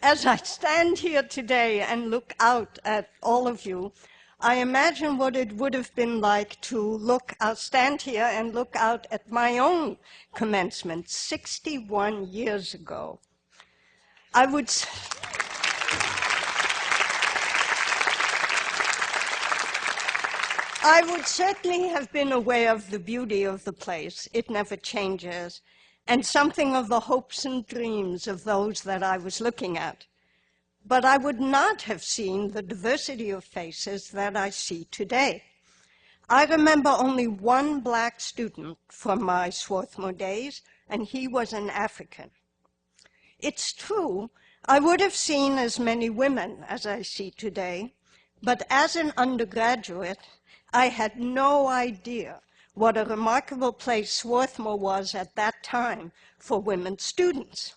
As I stand here today and look out at all of you, I imagine what it would have been like to stand here and look out at my own commencement 61 years ago. I would certainly have been aware of the beauty of the place. It never changes. And something of the hopes and dreams of those that I was looking at. But I would not have seen the diversity of faces that I see today. I remember only one black student from my Swarthmore days, and he was an African. It's true, I would have seen as many women as I see today, but as an undergraduate, I had no idea what a remarkable place Swarthmore was at that time for women students.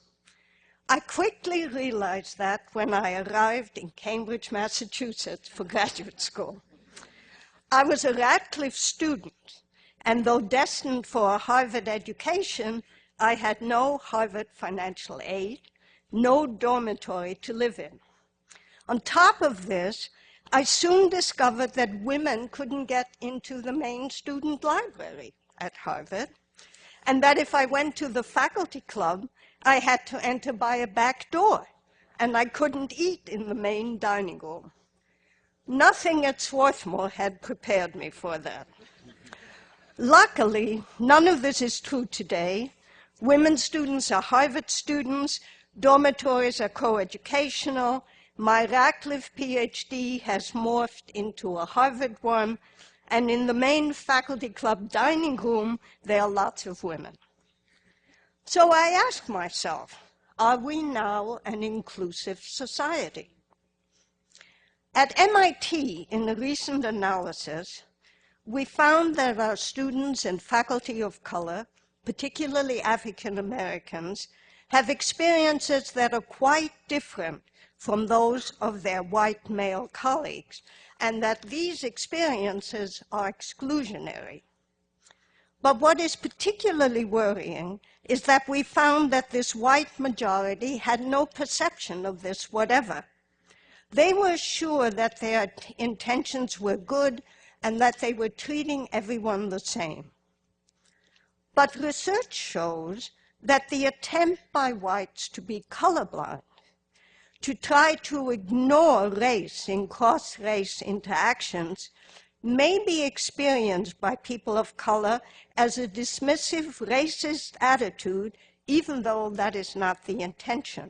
I quickly realized that when I arrived in Cambridge, Massachusetts for graduate school. I was a Radcliffe student, and though destined for a Harvard education, I had no Harvard financial aid, no dormitory to live in. On top of this, I soon discovered that women couldn't get into the main student library at Harvard, and that if I went to the faculty club, I had to enter by a back door, and I couldn't eat in the main dining room. Nothing at Swarthmore had prepared me for that. Luckily, none of this is true today. Women students are Harvard students, dormitories are coeducational, my Radcliffe PhD has morphed into a Harvard one, and in the main faculty club dining room, there are lots of women. So I asked myself, are we now an inclusive society? At MIT, in a recent analysis, we found that our students and faculty of color, particularly African Americans, have experiences that are quite different from those of their white male colleagues, and that these experiences are exclusionary. But what is particularly worrying is that we found that this white majority had no perception of this whatever. They were sure that their intentions were good and that they were treating everyone the same. But research shows that the attempt by whites to be colorblind, to try to ignore race in cross-race interactions, may be experienced by people of color as a dismissive, racist attitude, even though that is not the intention.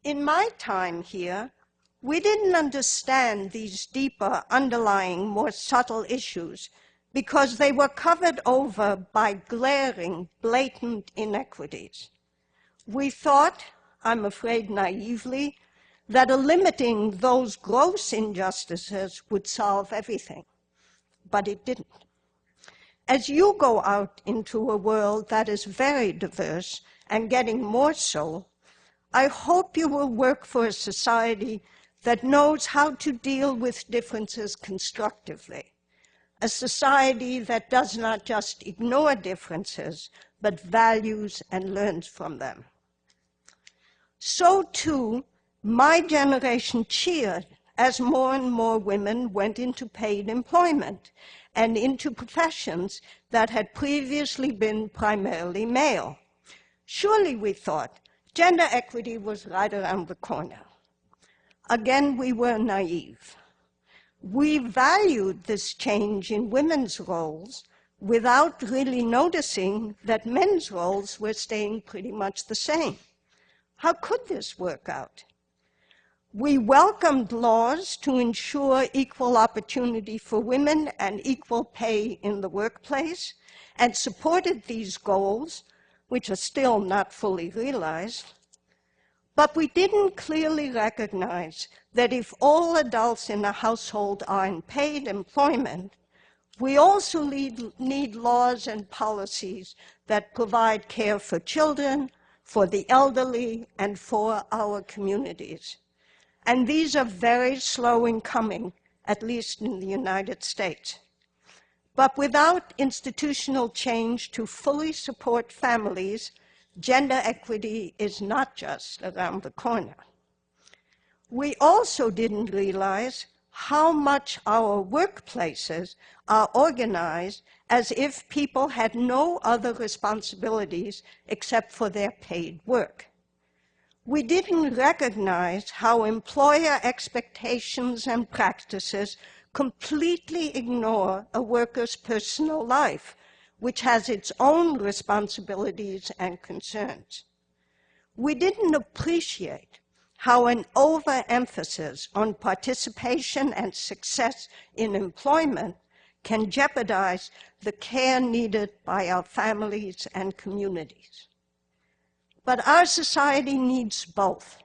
In my time here, we didn't understand these deeper, underlying, more subtle issues because they were covered over by glaring, blatant inequities. We thought, I'm afraid naively, that limiting those gross injustices would solve everything, but it didn't. As you go out into a world that is very diverse and getting more so, I hope you will work for a society that knows how to deal with differences constructively, a society that does not just ignore differences, but values and learns from them. So too, my generation cheered as more and more women went into paid employment and into professions that had previously been primarily male. Surely, we thought, gender equity was right around the corner. Again, we were naive. We valued this change in women's roles without really noticing that men's roles were staying pretty much the same. How could this work out? We welcomed laws to ensure equal opportunity for women and equal pay in the workplace, and supported these goals, which are still not fully realized. But we didn't clearly recognize that if all adults in a household are in paid employment, we also need laws and policies that provide care for children, for the elderly, and for our communities. And these are very slow in coming, at least in the United States. But without institutional change to fully support families, Gender equity is not just around the corner. We also didn't realize how much our workplaces are organized as if people had no other responsibilities except for their paid work. We didn't recognize how employer expectations and practices completely ignore a worker's personal life, which has its own responsibilities and concerns. We didn't appreciate how an overemphasis on participation and success in employment can jeopardize the care needed by our families and communities. But our society needs both.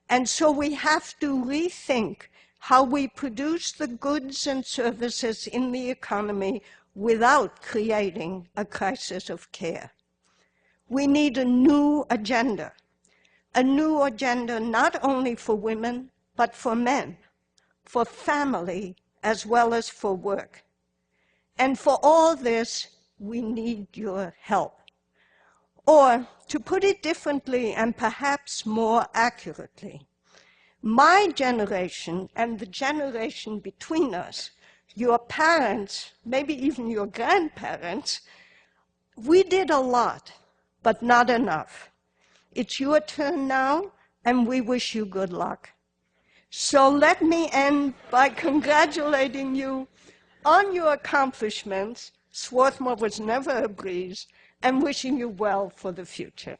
And so we have to rethink how we produce the goods and services in the economy without creating a crisis of care. We need a new agenda not only for women, but for men, for family, as well as for work. And for all this, we need your help. Or, to put it differently and perhaps more accurately, my generation and the generation between us, your parents, maybe even your grandparents, we did a lot, but not enough. It's your turn now, and we wish you good luck. So let me end by congratulating you on your accomplishments. Swarthmore was never a breeze, and wishing you well for the future.